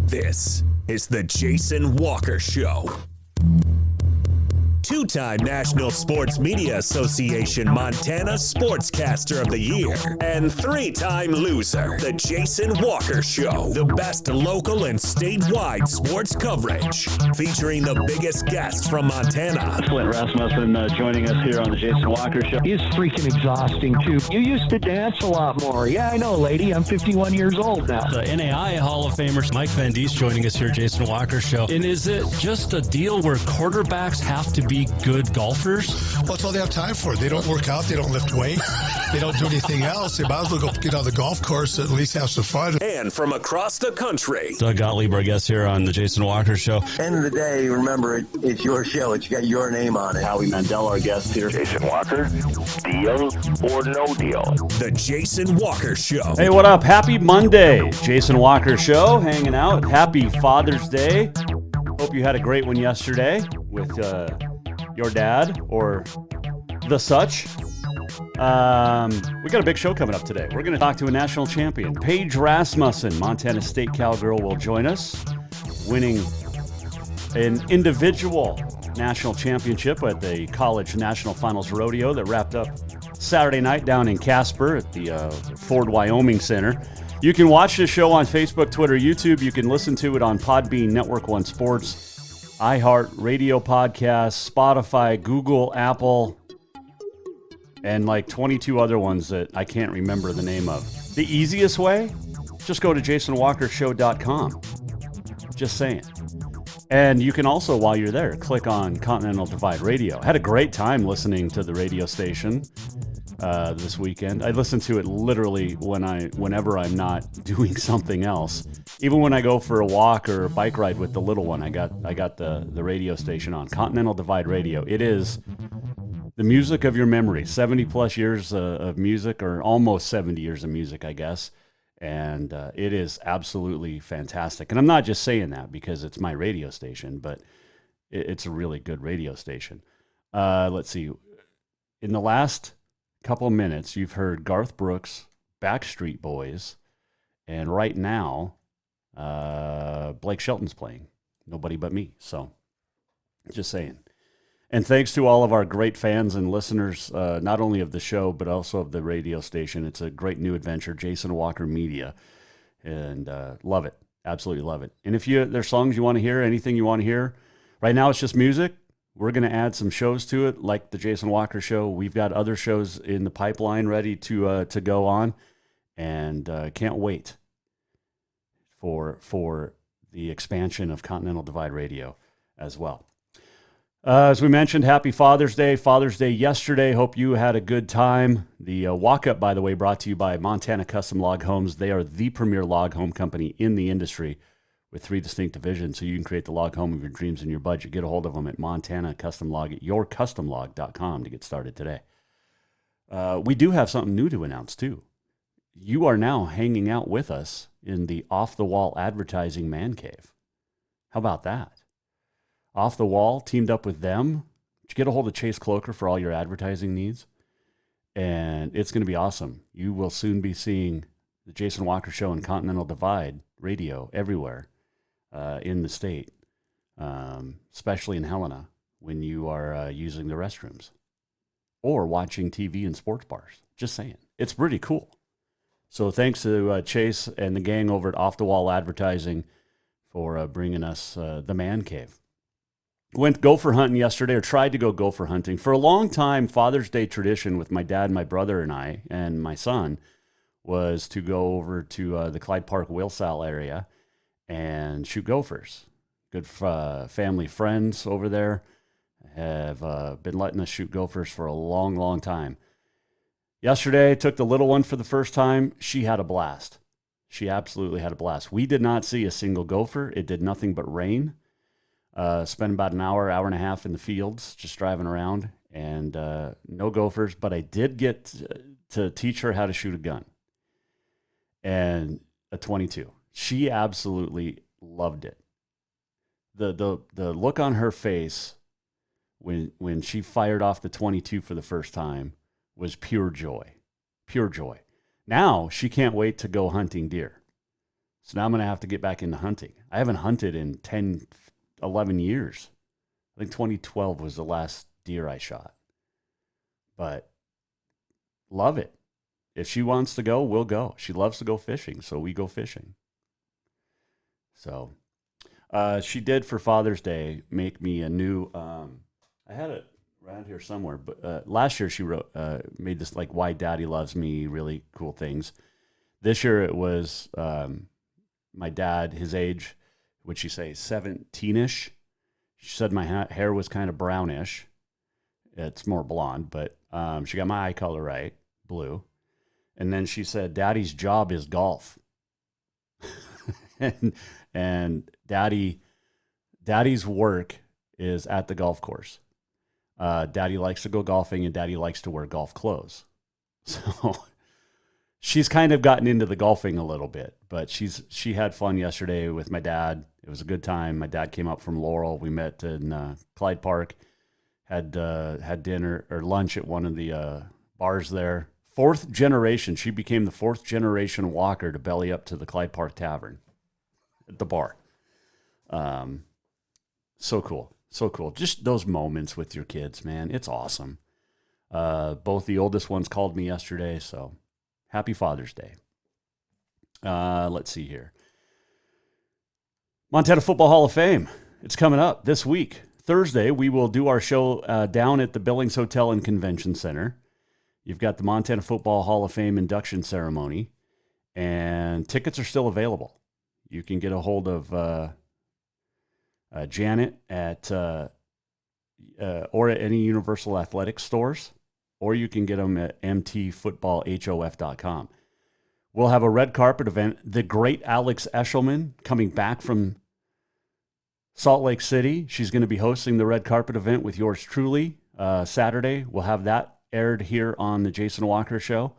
This is the Jason Walker Show. Two-time National Sports Media Association Montana Sportscaster of the Year and three-time loser, the Jason Walker Show. The best local and statewide sports coverage, featuring the biggest guests from Montana. Paige Rasmussen joining us here on the Jason Walker Show. He's freaking exhausting, too. You used to dance a lot more. Yeah, I know, lady. I'm 51 years old now. The NAI Hall of Famer Mike Van Diest joining us here, Jason Walker Show. And is it just a deal where quarterbacks have to be good golfers? Well, that's all they have time for. They don't work out. They don't lift weight. They don't do anything else. They might as well go get on the golf course, at least have some fun. And from across the country, Doug Gottlieb, our guest here on the Jason Walker Show. End of the day, remember, it's your show. It's got your name on it. Howie Mandel, our guest here. Jason Walker, deal or no deal? the Jason Walker Show. Hey, what up? Happy Monday. Jason Walker Show, hanging out. Happy Father's Day. Hope you had a great one yesterday with your dad or the such. We got a big show coming up today. We're going to talk to a national champion. Paige Rasmussen, Montana State Cowgirl, will join us, winning an individual national championship at the College National Finals Rodeo that wrapped up Saturday night down in Casper at the Ford Wyoming Center. You can watch the show on Facebook, Twitter, YouTube. You can listen to it on Podbean, Network One Sports, iHeart, Radio Podcasts, Spotify, Google, Apple, and like 22 other ones that I can't remember the name of. The easiest way? Just go to jasonwalkershow.com. Just saying. And you can also, while you're there, click on Continental Divide Radio. I had a great time listening to the radio station this weekend. I listen to it literally whenever I'm not doing something else. Even when I go for a walk or a bike ride with the little one, I got the radio station on. Continental Divide Radio. It is the music of your memory. 70 plus years of music, or almost 70 years of music, I guess. And it is absolutely fantastic. And I'm not just saying that because it's my radio station, but it's a really good radio station. Let's see. In the last couple of minutes, you've heard Garth Brooks, Backstreet Boys, and right now, Blake Shelton's playing Nobody But Me. So, just saying. And thanks to all of our great fans and listeners, not only of the show, but also of the radio station. It's a great new adventure, Jason Walker Media. And love it. Absolutely love it. And if there's songs you want to hear, anything you want to hear, right now it's just music. We're going to add some shows to it, like the Jason Walker Show. We've got other shows in the pipeline ready to go on. And can't wait for the expansion of Continental Divide Radio as well. As we mentioned, happy Father's Day. Father's Day yesterday. Hope you had a good time. The walk-up, by the way, brought to you by Montana Custom Log Homes. They are the premier log home company in the industry with 3 distinct divisions, so you can create the log home of your dreams and your budget. Get a hold of them at Montana Custom Log at yourcustomlog.com to get started today. We do have something new to announce, too. You are now hanging out with us in the off-the-wall advertising man cave. How about that? Off the Wall teamed up with them to get a hold of Chase Cloker for all your advertising needs. And it's going to be awesome. You will soon be seeing the Jason Walker Show and Continental Divide Radio everywhere in the state, especially in Helena, when you are using the restrooms or watching TV in sports bars. Just saying. It's pretty cool. So thanks to Chase and the gang over at Off the Wall Advertising for bringing us the man cave. Went gopher hunting yesterday, or tried to go gopher hunting. For a long time, Father's Day tradition with my dad, my brother, and I, and my son, was to go over to the Clyde Park whale sow area and shoot gophers. Good family friends over there have been letting us shoot gophers for a long, long time. Yesterday, took the little one for the first time. She had a blast. She absolutely had a blast. We did not see a single gopher. It did nothing but rain. Spent about an hour and a half in the fields, just driving around, and no gophers. But I did get to teach her how to shoot a gun, and a .22. She absolutely loved it. The look on her face when she fired off the .22 for the first time was pure joy, pure joy. Now she can't wait to go hunting deer. So now I'm going to have to get back into hunting. I haven't hunted in 10, 11 years. I think 2012 was the last deer I shot. But love it. If she wants to go, we'll go. She loves to go fishing, so we go fishing. So she did for Father's Day make me a new, I had it around here somewhere, but last year she made this like Why Daddy Loves Me, really cool things. This year it was my dad, his age, would she say 17-ish? She said my hair was kind of brownish. It's more blonde, but she got my eye color right, blue. And then she said, Daddy's job is golf. and Daddy's work is at the golf course. Daddy likes to go golfing and Daddy likes to wear golf clothes. So she's kind of gotten into the golfing a little bit, but she had fun yesterday with my dad. It was a good time. My dad came up from Laurel. We met in Clyde Park, had dinner or lunch at one of the bars there. Fourth generation. She became the fourth generation walker to belly up to the Clyde Park Tavern at the bar. So cool. So cool. Just those moments with your kids, man. It's awesome. Both the oldest ones called me yesterday, so happy Father's Day. Let's see here. Montana Football Hall of Fame. It's coming up this week. Thursday, we will do our show down at the Billings Hotel and Convention Center. You've got the Montana Football Hall of Fame induction ceremony, and tickets are still available. You can get a hold of Janet at or at any Universal Athletics stores, or you can get them at mtfootballhof.com. We'll have a red carpet event. The great Alex Eshelman coming back from Salt Lake City. She's going to be hosting the red carpet event with yours truly Saturday. We'll have that aired here on the Jason Walker Show.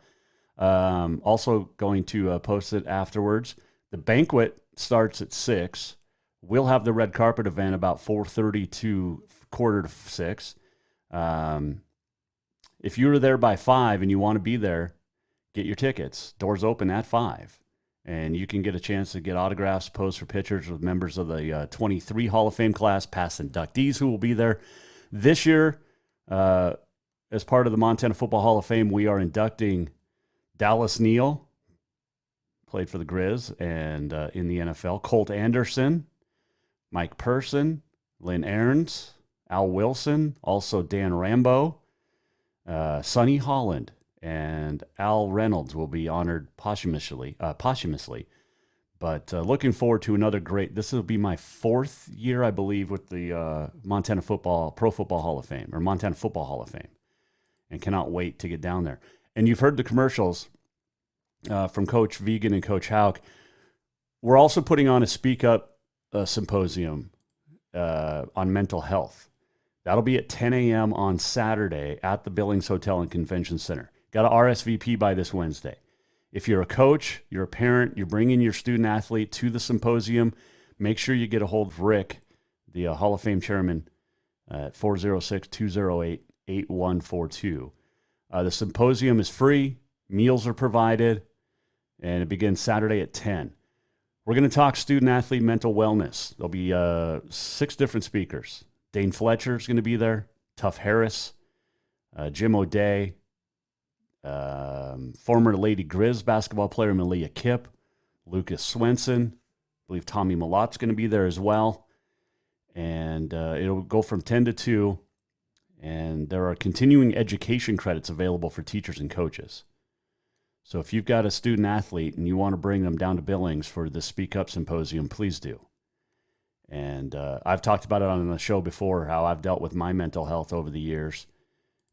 Also going to post it afterwards. The banquet starts at 6. We'll have the red carpet event about 4:30 to 5:45. If you were there by 5 and you want to be there, get your tickets. Doors open at 5. And you can get a chance to get autographs, pose for pictures with members of the 23 Hall of Fame class, past inductees who will be there. This year, as part of the Montana Football Hall of Fame, we are inducting Dallas Neal, played for the Grizz and in the NFL, Colt Anderson, Mike Person, Lynn Ahrens, Al Wilson, also Dan Rambo, Sonny Holland, and Al Reynolds will be honored posthumously. But looking forward to another great, this will be my 4th year, I believe, with the Montana Pro Football Hall of Fame, or Montana Football Hall of Fame. And cannot wait to get down there. And you've heard the commercials from Coach Vegan and Coach Hauk. We're also putting on a Speak Up symposium on mental health. That'll be at 10 a.m. on Saturday at the Billings Hotel and Convention Center. Got to RSVP by this Wednesday. If you're a coach, you're a parent, you're bringing your student athlete to the symposium, make sure you get a hold of Rick, the Hall of Fame chairman, at 406-208-8142. The symposium is free. Meals are provided, and it begins Saturday at 10. We're going to talk student-athlete mental wellness. There'll be 6 different speakers. Dane Fletcher is going to be there, Tuff Harris, Jim O'Day, former Lady Grizz basketball player Malia Kipp, Lucas Swenson. I believe Tommy Malot's going to be there as well. And it'll go from 10 to 2. And there are continuing education credits available for teachers and coaches. So if you've got a student athlete and you want to bring them down to Billings for the Speak Up Symposium, please do. And I've talked about it on the show before, how I've dealt with my mental health over the years.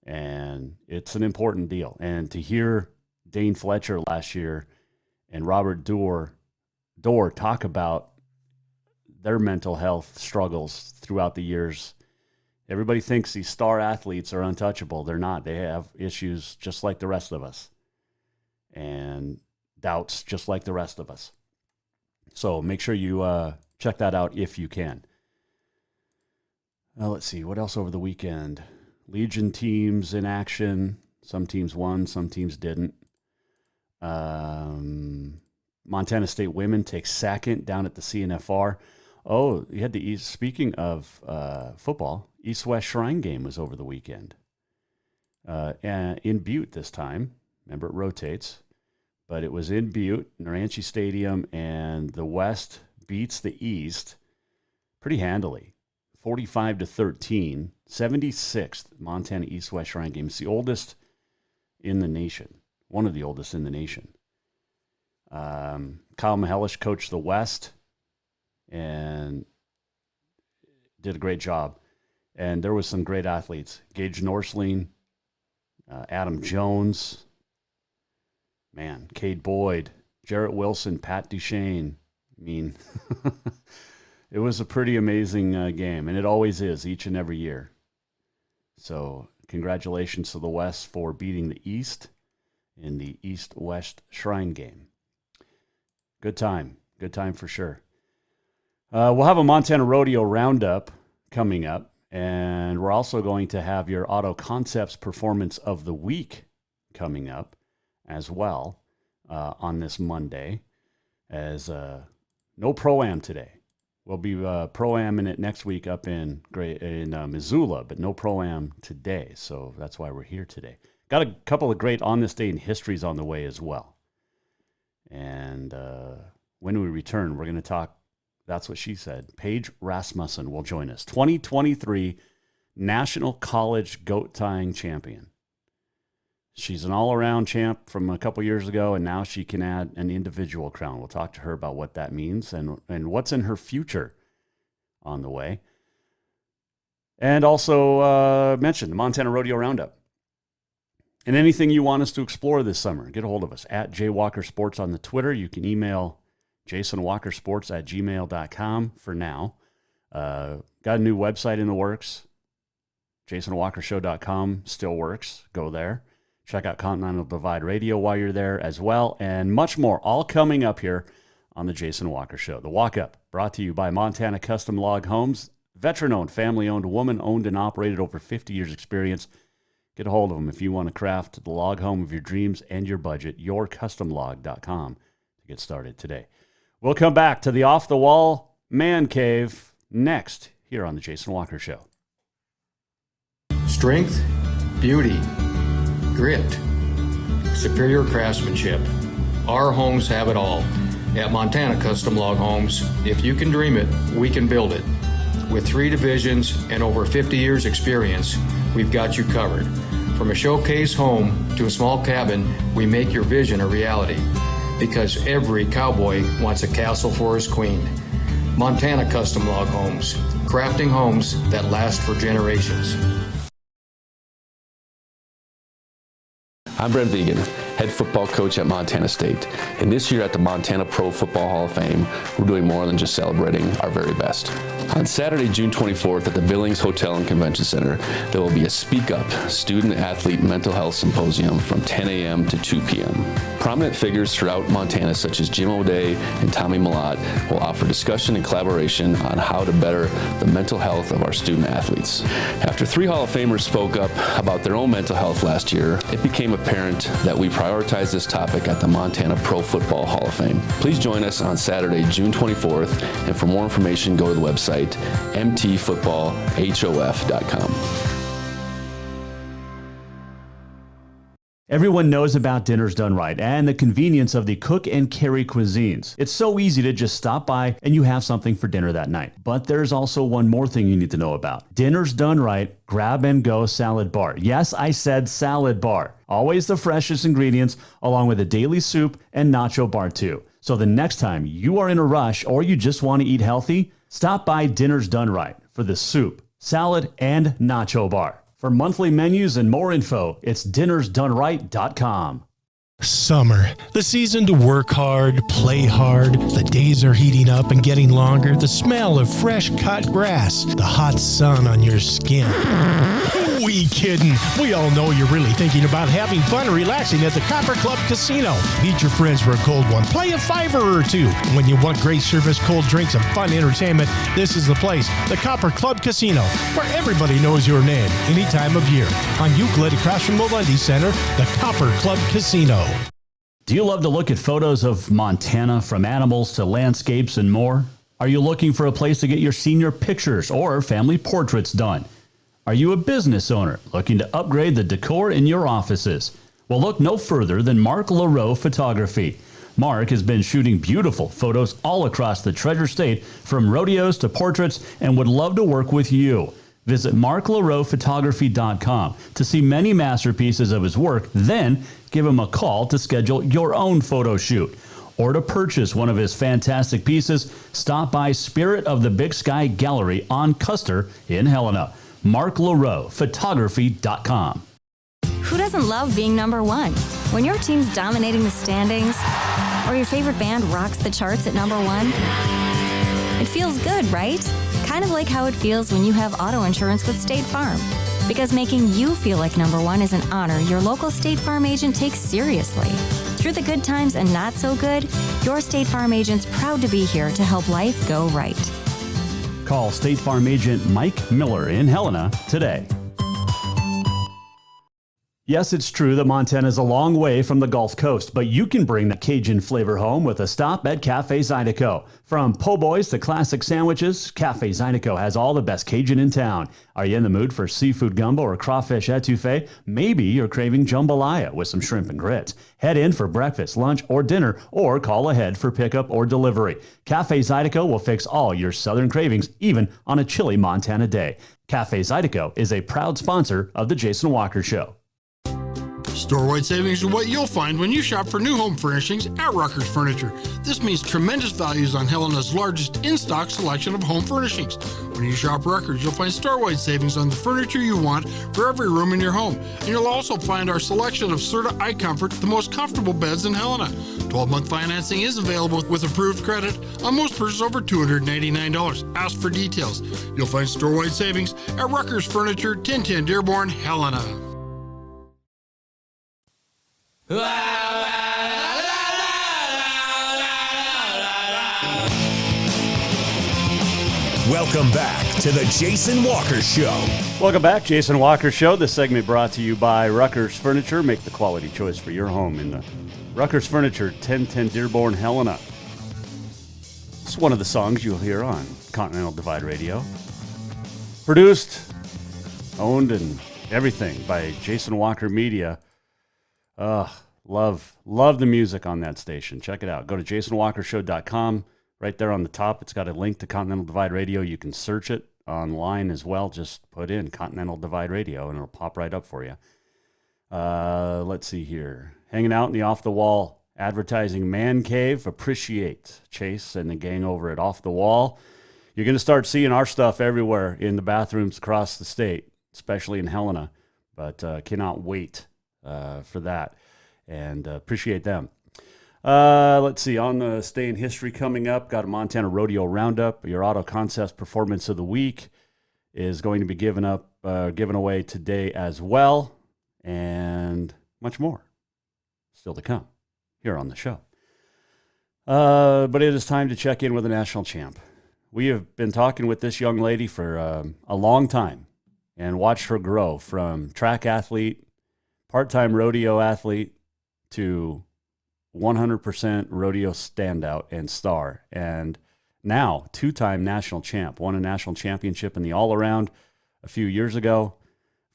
And it's an important deal. And to hear Dane Fletcher last year and Robert Dorr talk about their mental health struggles throughout the years. Everybody thinks these star athletes are untouchable. They're not. They have issues just like the rest of us, and doubts just like the rest of us. So make sure you check that out if you can. Let's see, what else over the weekend? Legion teams in action. Some teams won, some teams didn't. Montana State women take second down at the CNFR. Oh, you had the East. Speaking of football, East-West Shrine game was over the weekend. And in Butte this time. Remember, it rotates. But it was in Butte, Naranchi Stadium, and the West beats the East pretty handily. 45-13, 76th Montana East-West Shrine game. It's the oldest in the nation. One of the oldest in the nation. Kyle Mihelish coached the West and did a great job. And there was some great athletes. Gage Norsling, Adam Jones, Cade Boyd, Jarrett Wilson, Pat Duchesne. I mean, it was a pretty amazing game, and it always is each and every year. So congratulations to the West for beating the East in the East-West Shrine game. Good time for sure. We'll have a Montana Rodeo Roundup coming up, and we're also going to have your Auto Concepts Performance of the Week coming up as well on this Monday, as no Pro-Am today. We'll be Pro-Am in it next week up in Missoula, but no Pro-Am today, so that's why we're here today. Got a couple of great On This Day in Histories on the way as well. And when we return, we're going to talk, that's what she said, Paige Rasmussen will join us. 2023 National College Goat Tying Champion. She's an all-around champ from a couple years ago, and now she can add an individual crown. We'll talk to her about what that means and what's in her future on the way. And also mention the Montana Rodeo Roundup. And anything you want us to explore this summer, get a hold of us at JWalkerSports on the Twitter. You can email jasonwalkersports@gmail.com for now. Got a new website in the works. jasonwalkershow.com still works. Go there. Check out Continental Divide Radio while you're there as well, and much more, all coming up here on the Jason Walker Show. The Walk Up, brought to you by Montana Custom Log Homes, veteran-owned, family-owned, woman-owned and operated, over 50 years experience. Get a hold of them if you want to craft the log home of your dreams and your budget. yourcustomlog.com to get started today. We'll come back to the off-the-wall man cave next here on the Jason Walker Show. Strength, beauty, grit, superior craftsmanship. Our homes have it all. At Montana Custom Log Homes, if you can dream it, we can build it. With 3 divisions and over 50 years experience, we've got you covered. From a showcase home to a small cabin, we make your vision a reality. Because every cowboy wants a castle for his queen. Montana Custom Log Homes, crafting homes that last for generations. I'm Brent Vegan, head football coach at Montana State. And this year at the Montana Pro Football Hall of Fame, we're doing more than just celebrating our very best. On Saturday, June 24th at the Billings Hotel and Convention Center, there will be a Speak Up Student-Athlete Mental Health Symposium from 10 a.m. to 2 p.m. Prominent figures throughout Montana, such as Jim O'Day and Tommy Millott, will offer discussion and collaboration on how to better the mental health of our student-athletes. After 3 Hall of Famers spoke up about their own mental health last year, it became apparent that we prioritize this topic at the Montana Pro Football Hall of Fame. Please join us on Saturday, June 24th, and for more information, go to the website mtfootballhof.com. Everyone knows about Dinners Done Right and the convenience of the cook and carry cuisines. It's so easy to just stop by and you have something for dinner that night. But there's also one more thing you need to know about. Dinners Done Right Grab and Go Salad Bar. Yes, I said salad bar. Always the freshest ingredients, along with a daily soup and nacho bar too. So the next time you are in a rush or you just want to eat healthy, stop by Dinners Done Right for the soup, salad, and nacho bar. For monthly menus and more info, it's dinnersdoneright.com. Summer, the season to work hard, play hard. The days are heating up and getting longer. The smell of fresh cut grass, the hot sun on your skin. Who we kidding? We all know you're really thinking about having fun and relaxing at the Copper Club Casino. Meet your friends for a cold one. Play a $5 or $2. When you want great service, cold drinks, and fun entertainment, this is the place. The Copper Club Casino, where everybody knows your name any time of year. On Euclid, across from the Lundy Center, the Copper Club Casino. Do you love to look at photos of Montana, from animals to landscapes and more? Are you looking for a place to get your senior pictures or family portraits done? Are you a business owner looking to upgrade the decor in your offices? Well, look no further than Mark LaRoe Photography. Mark has been shooting beautiful photos all across the Treasure State, from rodeos to portraits, and would love to work with you. Visit marklaroephotography.com to see many masterpieces of his work, then give him a call to schedule your own photo shoot. Or to purchase one of his fantastic pieces, stop by Spirit of the Big Sky Gallery on Custer in Helena. marklaroephotography.com. Who doesn't love being number one? When your team's dominating the standings, or your favorite band rocks the charts at number one, it feels good, right? Kind of like how it feels when you have auto insurance with State Farm. Because making you feel like number one is an honor your local State Farm agent takes seriously. Through the good times and not so good, your State Farm agent's proud to be here to help life go right. Call State Farm agent Mike Miller in Helena today. Yes, it's true that Montana is a long way from the Gulf Coast, but you can bring the Cajun flavor home with a stop at Cafe Zydeco. From po' boys to classic sandwiches, Cafe Zydeco has all the best Cajun in town. Are you in the mood for seafood gumbo or crawfish etouffee? Maybe you're craving jambalaya with some shrimp and grits. Head in for breakfast, lunch, or dinner, or call ahead for pickup or delivery. Cafe Zydeco will fix all your southern cravings, even on a chilly Montana day. Cafe Zydeco is a proud sponsor of The Jason Walker Show. Store-wide savings are what you'll find when you shop for new home furnishings at Rucker's Furniture. This means tremendous values on Helena's largest in-stock selection of home furnishings. When you shop Rucker's, you'll find store-wide savings on the furniture you want for every room in your home. And you'll also find our selection of Serta iComfort, the most comfortable beds in Helena. 12-month financing is available with approved credit on most purchases over $299. Ask for details. You'll find store-wide savings at Rucker's Furniture, 1010 Dearborn, Helena. Welcome back to the Jason Walker Show. Welcome back, Jason Walker Show. This segment brought to you by Rucker's Furniture. Make the quality choice for your home in the Rucker's Furniture, 1010 Dearborn, Helena. It's one of the songs you'll hear on Continental Divide Radio. Produced, owned, and everything by Jason Walker Media. Love the music on that station. Check it out. Go to jasonwalkershow.com. Right there on the top, it's got a link to Continental Divide Radio. You can search it online as well. Just put in Continental Divide Radio, and it'll pop right up for you. Let's see here. Hanging out in the off-the-wall advertising man cave. Appreciate Chase and the gang over at Off the Wall. You're going to start seeing our stuff everywhere in the bathrooms across the state, especially in Helena. But cannot wait for that. And appreciate them. Let's see, on the Stay in History coming up, got a Montana Rodeo Roundup. Your Auto Contest Performance of the Week is going to be given away today as well, and much more still to come here on the show. But it is time to check in with a national champ. We have been talking with this young lady for a long time and watched her grow from track athlete, part-time rodeo athlete, to 100% rodeo standout and star. And now, two-time national champ. Won a national championship in the all-around a few years ago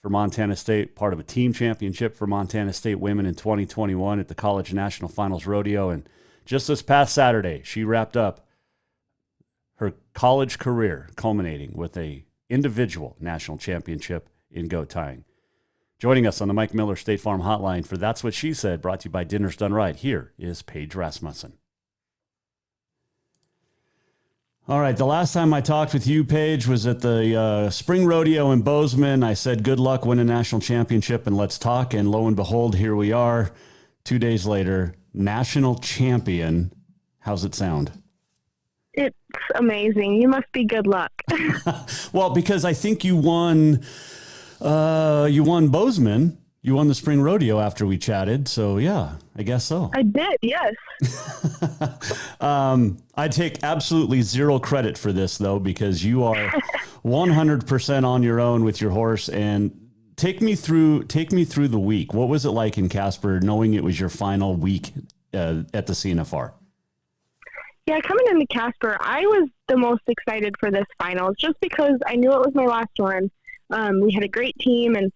for Montana State, part of a team championship for Montana State women in 2021 at the College National Finals Rodeo. And just this past Saturday, she wrapped up her college career, culminating with a individual national championship in goat tying. Joining us on the Mike Miller State Farm Hotline for That's What She Said, brought to you by Dinner's Done Right, here is Paige Rasmussen. All right, the last time I talked with you, Paige, was at the Spring Rodeo in Bozeman. I said, good luck winning a national championship and let's talk. And lo and behold, here we are, 2 days later, national champion. How's it sound? It's amazing. You must be good luck. Well, because I think you won Bozeman. You won the Spring Rodeo after we chatted. So, yeah, I guess so. I did, yes. I take absolutely zero credit for this, though, because you are 100% on your own with your horse. And take me through the week. What was it like in Casper, knowing it was your final week at the CNFR? Yeah, coming into Casper, I was the most excited for this finals just because I knew it was my last one. We had a great team, and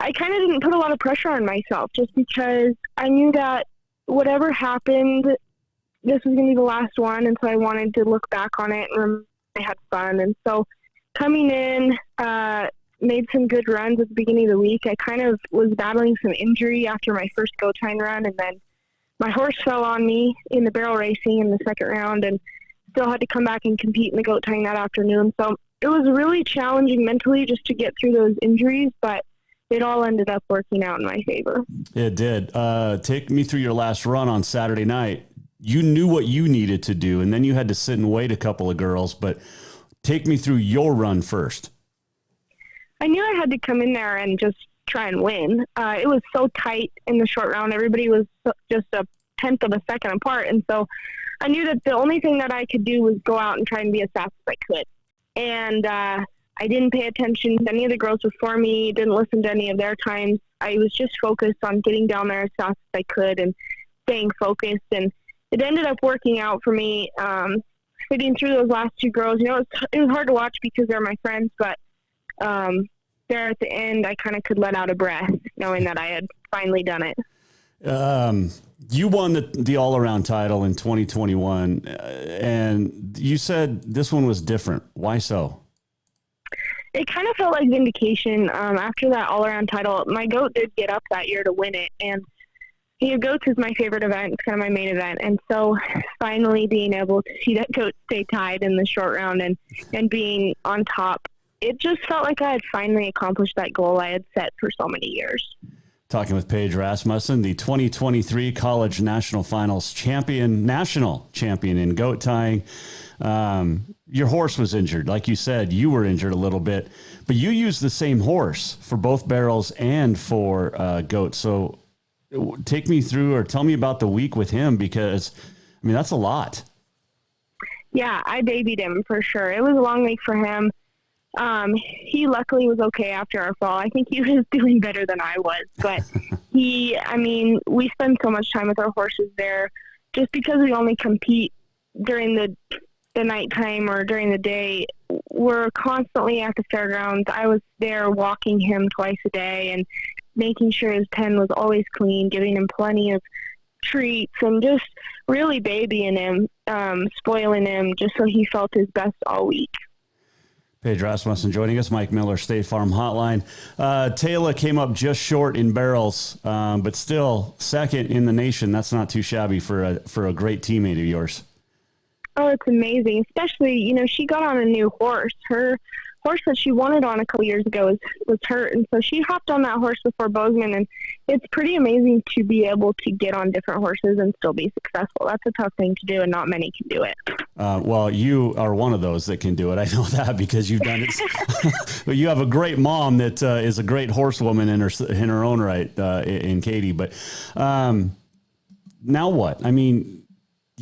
I kind of didn't put a lot of pressure on myself just because I knew that whatever happened, this was going to be the last one, and so I wanted to look back on it and remember I had fun. And so coming in, made some good runs at the beginning of the week. I kind of was battling some injury after my first goat tying run, and then my horse fell on me in the barrel racing in the second round and still had to come back and compete in the goat tying that afternoon. So it was really challenging mentally just to get through those injuries, but it all ended up working out in my favor. It did. Take me through your last run on Saturday night. You knew what you needed to do, and then you had to sit and wait a couple of girls, but take me through your run first. I knew I had to come in there and just try and win. It was so tight in the short round. Everybody was just a tenth of a second apart. And so I knew that the only thing that I could do was go out and try and be as fast as I could. And I didn't pay attention to any of the girls before me, didn't listen to any of their times. I was just focused on getting down there as fast as I could and staying focused. And it ended up working out for me. Sitting through those last two girls, it was hard to watch because they're my friends, but there at the end, I kind of could let out a breath knowing that I had finally done it. You won the all-around title in 2021, and you said this one was different. Why so? It kind of felt like vindication. After that all-around title, my goat did get up that year to win it, and goats is my favorite event. It's kind of my main event, and so finally being able to see that goat stay tied in the short round and being on top, it just felt like I had finally accomplished that goal I had set for so many years. Talking with Paige Rasmussen, the 2023 College National Finals national champion in goat tying. Your horse was injured. Like you said, you were injured a little bit, but you used the same horse for both barrels and for goats. So take me through or tell me about the week with him, because, I mean, that's a lot. Yeah, I babied him for sure. It was a long week for him. He luckily was okay after our fall. I think he was doing better than I was, but we spend so much time with our horses there just because we only compete during the nighttime or during the day. We're constantly at the fairgrounds. I was there walking him twice a day and making sure his pen was always clean, giving him plenty of treats and just really babying him, spoiling him just so he felt his best all week. Paige Rasmussen joining us, Mike Miller, State Farm Hotline. Taylor came up just short in barrels, but still second in the nation. That's not too shabby for a great teammate of yours. Oh, it's amazing. Especially, she got on a new horse. Her horse that she wanted on a couple years ago was hurt, and so she hopped on that horse before Bozeman, and it's pretty amazing to be able to get on different horses and still be successful. That's a tough thing to do, and not many can do it. Well, you are one of those that can do it. I know that because you've done it. But you have a great mom that is a great horsewoman in her own right, in Katie. But now what? I mean,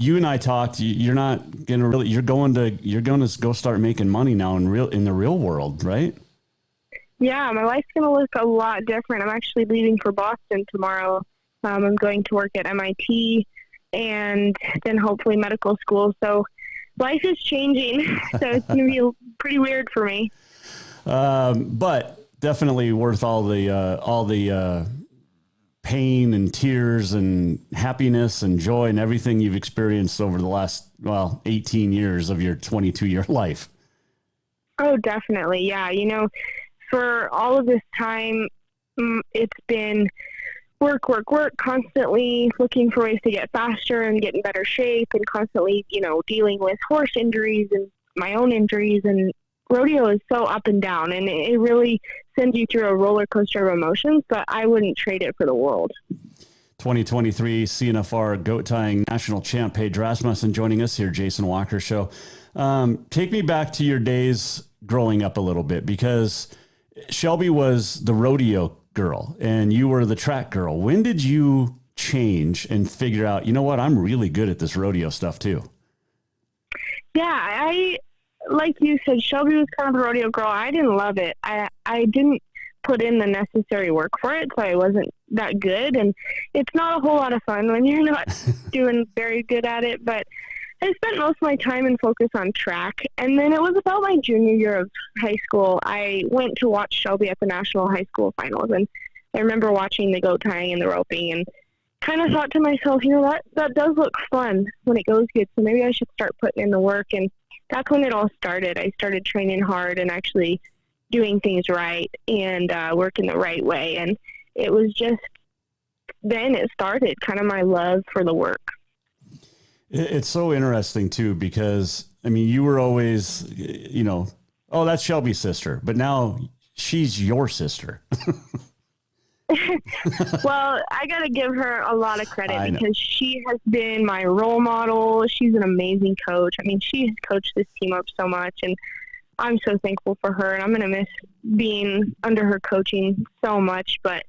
you and I talked. You're not going to really. You're going to go start making money now in the real world, right? Yeah, my life's going to look a lot different. I'm actually leaving for Boston tomorrow. I'm going to work at MIT and then hopefully medical school. So life is changing. So it's going to be pretty weird for me. But definitely worth all the pain and tears and happiness and joy and everything you've experienced over the last, 18 years of your 22-year life. Oh, definitely. Yeah. For all of this time, it's been work, constantly looking for ways to get faster and get in better shape, and constantly, dealing with horse injuries and my own injuries. And rodeo is so up and down, and it really sends you through a roller coaster of emotions, but I wouldn't trade it for the world. 2023 CNFR goat tying national champ Paige Rasmussen joining us here, Jason Walker Show. Take me back to your days growing up a little bit, because Shelby was the rodeo girl and you were the track girl. When did you change and figure out, you know what, I'm really good at this rodeo stuff too? Yeah, like you said, Shelby was kind of the rodeo girl. I didn't love it. I didn't put in the necessary work for it, so I wasn't that good. And it's not a whole lot of fun when you're not doing very good at it, but I spent most of my time and focus on track. And then it was about my junior year of high school. I went to watch Shelby at the National High School Finals, and I remember watching the goat tying and the roping and kind of thought to myself, that does look fun when it goes good, so maybe I should start putting in the work. And that's when it all started. I started training hard and actually doing things right and working the right way. And it was just then it started, kind of my love for the work. It's so interesting, too, because, I mean, you were always, oh, that's Shelby's sister, but now she's your sister. Well, I got to give her a lot of credit because she has been my role model. She's an amazing coach. I mean, she's coached this team up so much, and I'm so thankful for her, and I'm going to miss being under her coaching so much, but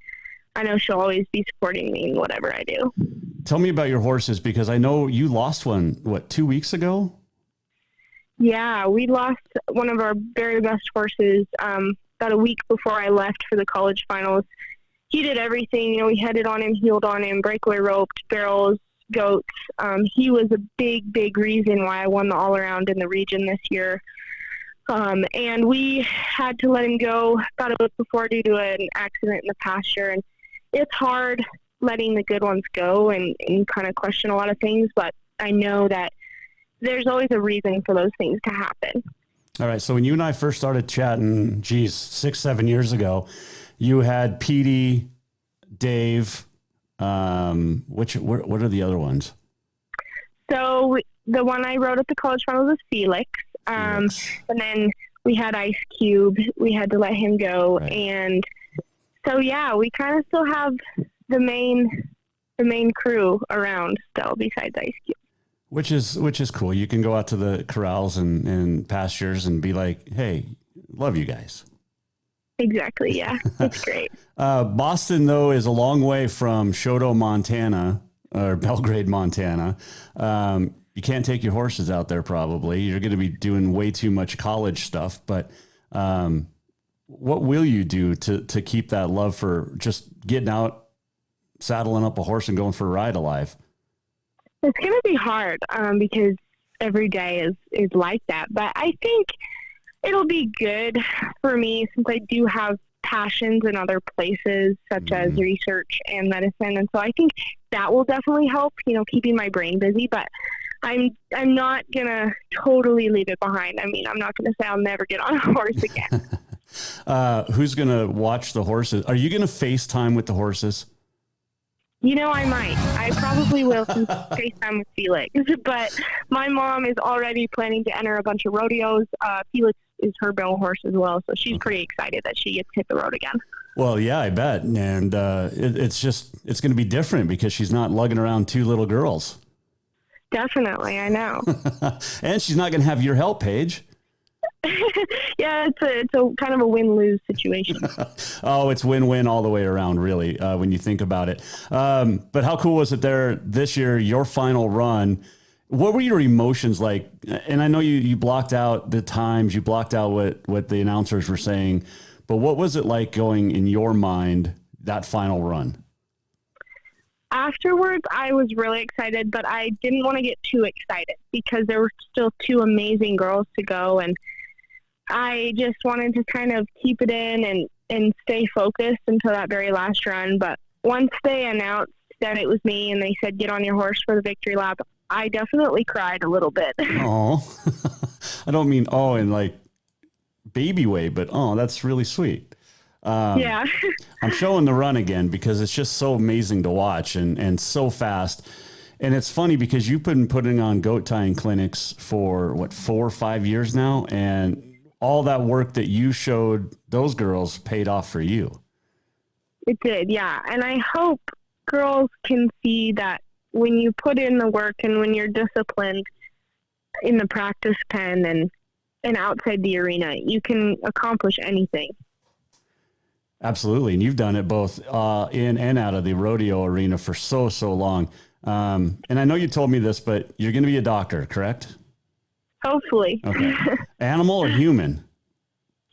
I know she'll always be supporting me in whatever I do. Tell me about your horses, because I know you lost one, 2 weeks ago? Yeah, we lost one of our very best horses about a week before I left for the college finals. He did everything. We headed on him, heeled on him, breakaway roped, barrels, goats. He was a big, big reason why I won the all-around in the region this year. And we had to let him go about a week before due to an accident in the pasture. And it's hard letting the good ones go and kind of question a lot of things, but I know that there's always a reason for those things to happen. All right. So when you and I first started chatting, 6-7 years ago, you had Petey, Dave. What are the other ones? So the one I rode at the college finals was Felix. And then we had Ice Cube. We had to let him go. Right. And so, yeah, we kind of still have the main crew around still besides Ice Cube. Which is cool. You can go out to the corrals and pastures and be like, hey, love you guys. Exactly. Yeah. It's great. Boston, though, is a long way from Choteau, Montana, or Belgrade, Montana. You can't take your horses out there, probably. You're going to be doing way too much college stuff. But what will you do to keep that love for just getting out, saddling up a horse and going for a ride alive? It's going to be hard because every day is like that. But I think it'll be good for me since I do have passions in other places such as research and medicine. And so I think that will definitely help, keeping my brain busy. But I'm not going to totally leave it behind. I mean, I'm not going to say I'll never get on a horse again. Who's going to watch the horses? Are you going to FaceTime with the horses? I might. I probably will FaceTime with Felix. But my mom is already planning to enter a bunch of rodeos. Felix is her barrel horse as well, so she's pretty excited that she gets to hit the road again. Well, yeah, I bet. And it's going to be different because she's not lugging around two little girls. Definitely, I know. And she's not going to have your help, Paige. Yeah, it's a kind of a win-lose situation. Oh, it's win-win all the way around, really, when you think about it. But how cool was it there this year, your final run? What were your emotions like? And I know you blocked out the times, you blocked out what the announcers were saying, but what was it like going in your mind, that final run? Afterwards, I was really excited, but I didn't want to get too excited because there were still two amazing girls to go, and I just wanted to kind of keep it in and stay focused until that very last run. But once they announced that it was me and they said, get on your horse for the victory lap, I definitely cried a little bit. Oh, I don't mean, in like baby way, but that's really sweet. Yeah. I'm showing the run again because it's just so amazing to watch and so fast. And it's funny because you've been putting on goat tying clinics for 4 or 5 years now. And all that work that you showed those girls paid off for you. It did. Yeah. And I hope girls can see that when you put in the work and when you're disciplined in the practice pen and outside the arena, you can accomplish anything. Absolutely. And you've done it both in and out of the rodeo arena for so long. And I know you told me this, but you're going to be a doctor, correct? Hopefully. Okay. Animal or human?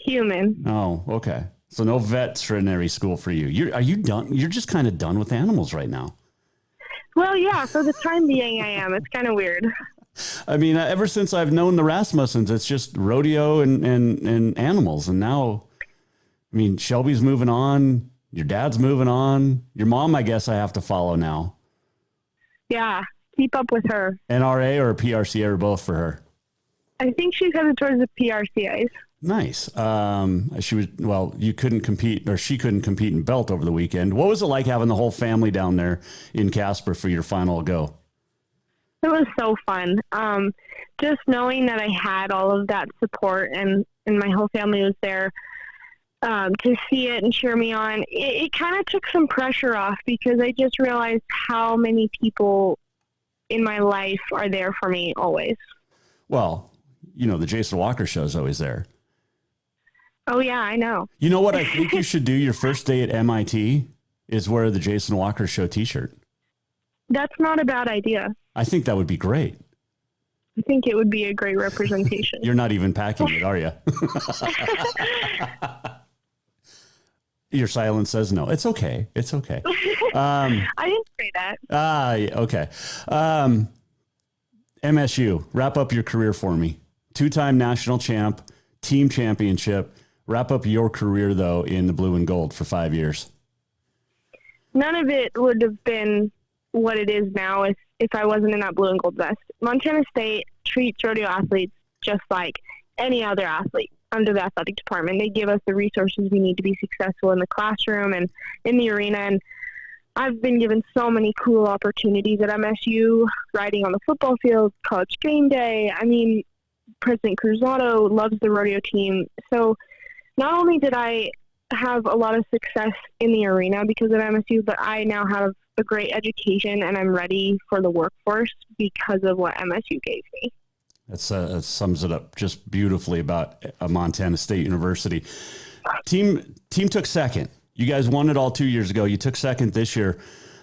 Human. Oh, okay. So no veterinary school for you. Are you done? You're just kind of done with animals right now. Well, yeah, for the time being, I am. It's kind of weird. I mean, ever since I've known the Rasmussens, it's just rodeo and animals. And now, I mean, Shelby's moving on. Your dad's moving on. Your mom, I guess I have to follow now. Yeah, keep up with her. NRA or PRCA or both for her? I think she's headed towards the PRCAs. Nice. You couldn't compete, or she couldn't compete in belt over the weekend. What was it like having the whole family down there in Casper for your final go? It was so fun. Just knowing that I had all of that support and my whole family was there to see it and cheer me on, it kind of took some pressure off because I just realized how many people in my life are there for me always. Well, you know, the Jason Walker Show is always there. Oh, yeah, I know. You know what I think you should do your first day at MIT is wear the Jason Walker Show t-shirt. That's not a bad idea. I think that would be great. I think it would be a great representation. You're not even packing it, are you? Your silence says no. It's okay. It's okay. I didn't say that. Okay. MSU, wrap up your career for me. 2-time national champ, team championship. Wrap up your career, though, in the blue and gold for 5 years. None of it would have been what it is now if I wasn't in that blue and gold vest. Montana State treats rodeo athletes just like any other athlete under the athletic department. They give us the resources we need to be successful in the classroom and in the arena. And I've been given so many cool opportunities at MSU, riding on the football field, college game day. I mean, President Cruzado loves the rodeo team. So not only did I have a lot of success in the arena because of MSU, but I now have a great education and I'm ready for the workforce because of what MSU gave me. That sums it up just beautifully about Montana State University. Team took second. You guys won it all 2 years ago. You took second this year.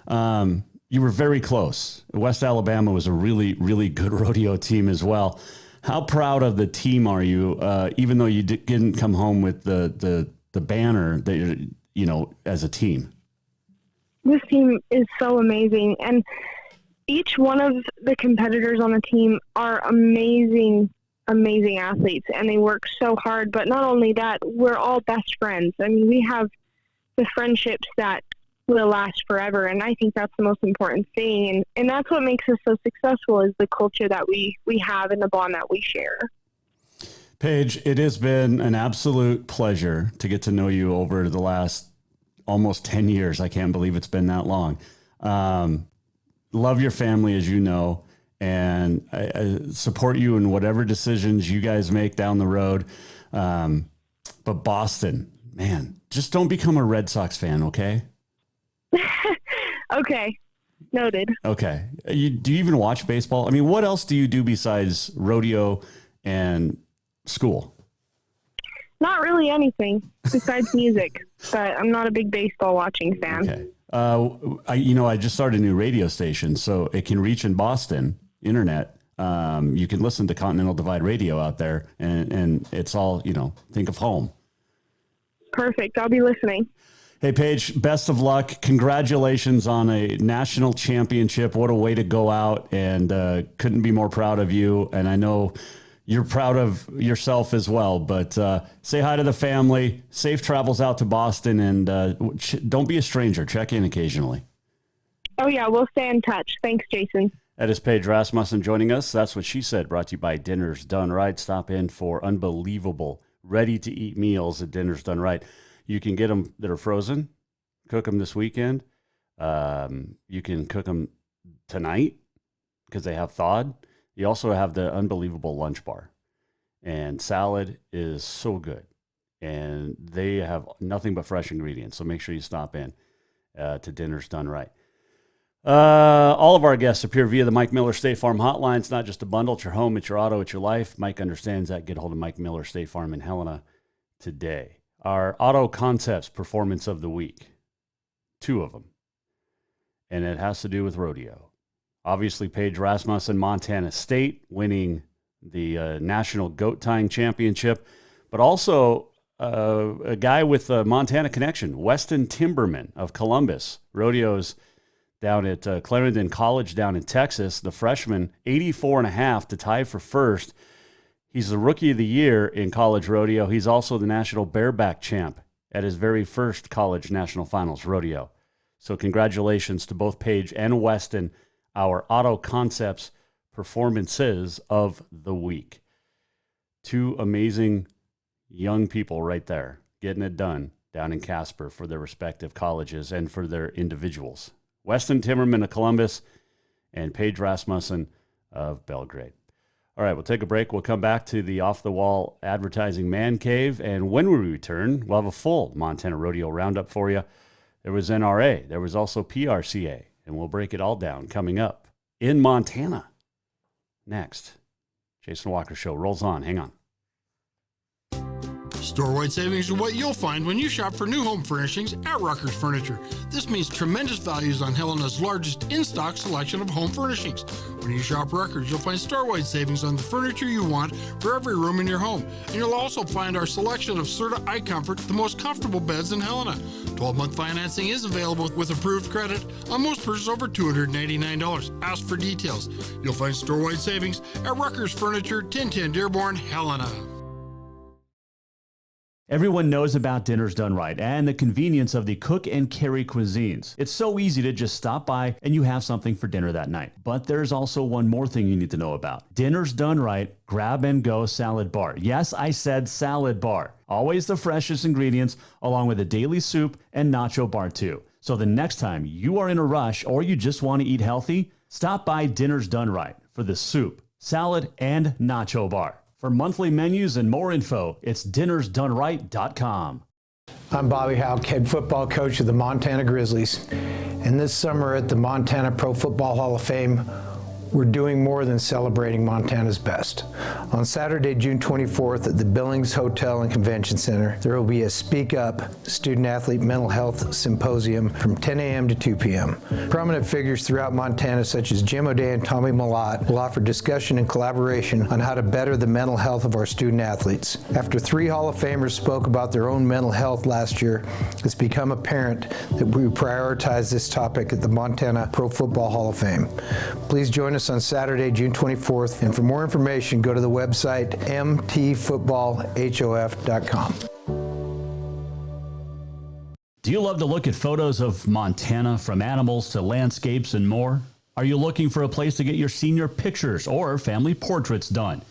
You were very close. West Alabama was a really, really good rodeo team as well. How proud of the team are you, even though you didn't come home with the banner that you're, as a team? This team is so amazing. And each one of the competitors on the team are amazing, amazing athletes. And they work so hard. But not only that, we're all best friends. I mean, we have the friendships that will last forever. And I think that's the most important thing. And that's what makes us so successful is the culture that we have and the bond that we share. Paige, it has been an absolute pleasure to get to know you over the last almost 10 years. I can't believe it's been that long. Love your family, as you know, and I support you in whatever decisions you guys make down the road. But Boston, man, just don't become a Red Sox fan, okay? Okay. Noted. Okay. Do you even watch baseball? I mean, what else do you do besides rodeo and school? Not really anything besides music, but I'm not a big baseball watching fan. Okay. I just started a new radio station, so it can reach in Boston, internet. You can listen to Continental Divide Radio out there, and it's all, think of home. Perfect. I'll be listening. Hey, Paige, best of luck. Congratulations on a national championship. What a way to go out, and couldn't be more proud of you. And I know you're proud of yourself as well, but say hi to the family. Safe travels out to Boston, and don't be a stranger. Check in occasionally. Oh, yeah, we'll stay in touch. Thanks, Jason. That is Paige Rasmussen joining us. That's what she said, brought to you by Dinner's Done Right. Stop in for unbelievable, ready-to-eat meals at Dinner's Done Right. You can get them that are frozen, cook them this weekend. You can cook them tonight because they have thawed. You also have the unbelievable lunch bar, and salad is so good, and they have nothing but fresh ingredients. So make sure you stop in to Dinner's Done Right. All of our guests appear via the Mike Miller State Farm hotline. It's not just a bundle. It's your home, it's your auto, it's your life. Mike understands that. Get a hold of Mike Miller State Farm in Helena today. Our Auto Concepts Performance of the Week, 2 of them, and it has to do with rodeo. Obviously, Paige Rasmussen, Montana State, winning the National Goat Tying Championship, but also a guy with a Montana connection, Weston Timberman of Columbus. Rodeos down at Clarendon College down in Texas. The freshman, 84.5 to tie for first. He's the Rookie of the Year in college rodeo. He's also the National Bareback Champ at his very first college national finals rodeo. So congratulations to both Paige and Weston, our Auto Concepts performances of the week. Two amazing young people right there getting it done down in Casper for their respective colleges and for their individuals. Weston Timmerman of Columbus and Paige Rasmussen of Belgrade. All right, we'll take a break. We'll come back to the off-the-wall advertising man cave, and when we return, we'll have a full Montana Rodeo Roundup for you. There was NRA. There was also PRCA, and we'll break it all down coming up in Montana. Next, Jason Walker Show rolls on. Hang on. Store-wide savings are what you'll find when you shop for new home furnishings at Rucker's Furniture. This means tremendous values on Helena's largest in-stock selection of home furnishings. When you shop Rucker's, you'll find store-wide savings on the furniture you want for every room in your home. And you'll also find our selection of Serta iComfort, the most comfortable beds in Helena. 12-month financing is available with approved credit on most purchases over $289. Ask for details. You'll find store-wide savings at Rucker's Furniture, 1010 Dearborn, Helena. Everyone knows about Dinners Done Right and the convenience of the cook and carry cuisines. It's so easy to just stop by and you have something for dinner that night. But there's also one more thing you need to know about. Dinners Done Right Grab and Go Salad Bar. Yes, I said salad bar. Always the freshest ingredients along with a daily soup and nacho bar too. So the next time you are in a rush or you just want to eat healthy, stop by Dinners Done Right for the soup, salad, and nacho bar. For monthly menus and more info, it's dinnersdoneright.com. I'm Bobby Houck, head football coach of the Montana Grizzlies. And this summer at the Montana Pro Football Hall of Fame, we're doing more than celebrating Montana's best. On Saturday, June 24th at the Billings Hotel and Convention Center, there will be a Speak Up Student-Athlete Mental Health Symposium from 10 a.m. to 2 p.m. Prominent figures throughout Montana, such as Jim O'Day and Tommy Malott, will offer discussion and collaboration on how to better the mental health of our student-athletes. After 3 Hall of Famers spoke about their own mental health last year, it's become apparent that we prioritize this topic at the Montana Pro Football Hall of Fame. Please join us on Saturday, June 24th, and for more information, go to the website mtfootballhof.com. Do you love to look at photos of Montana, from animals to landscapes and more? Are you looking for a place to get your senior pictures or family portraits done?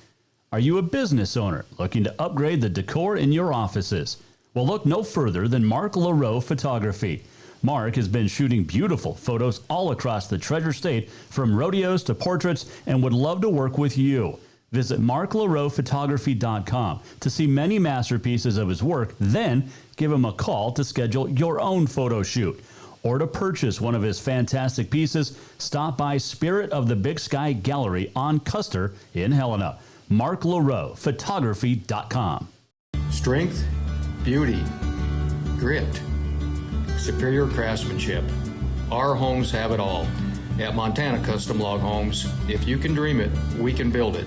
Are you a business owner looking to upgrade the decor in your offices? Well, look no further than Mark LaRoe Photography. Mark has been shooting beautiful photos all across the Treasure State, from rodeos to portraits, and would love to work with you. Visit marklaroephotography.com to see many masterpieces of his work, then give him a call to schedule your own photo shoot. Or to purchase one of his fantastic pieces, stop by Spirit of the Big Sky Gallery on Custer in Helena. marklaroephotography.com. Strength, beauty, grit, superior craftsmanship. Our homes have it all. At Montana Custom Log Homes, if you can dream it, we can build it.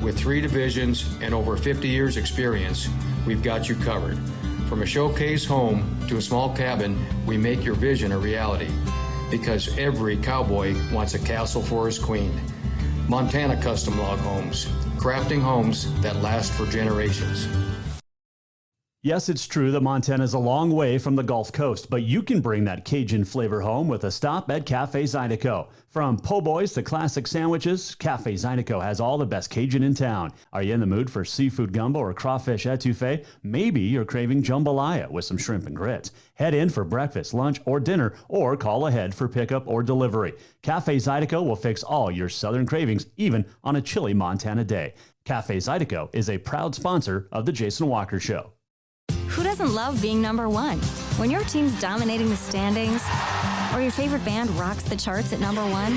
With 3 divisions and over 50 years experience, we've got you covered. From a showcase home to a small cabin, we make your vision a reality. Because every cowboy wants a castle for his queen. Montana Custom Log Homes, crafting homes that last for generations. Yes, it's true that Montana is a long way from the Gulf Coast, but you can bring that Cajun flavor home with a stop at Cafe Zydeco. From po' boys to classic sandwiches, Cafe Zydeco has all the best Cajun in town. Are you in the mood for seafood gumbo or crawfish etouffee? Maybe you're craving jambalaya with some shrimp and grits. Head in for breakfast, lunch, or dinner, or call ahead for pickup or delivery. Cafe Zydeco will fix all your southern cravings, even on a chilly Montana day. Cafe Zydeco is a proud sponsor of The Jason Walker Show. Who doesn't love being number one? When your team's dominating the standings, or your favorite band rocks the charts at number one,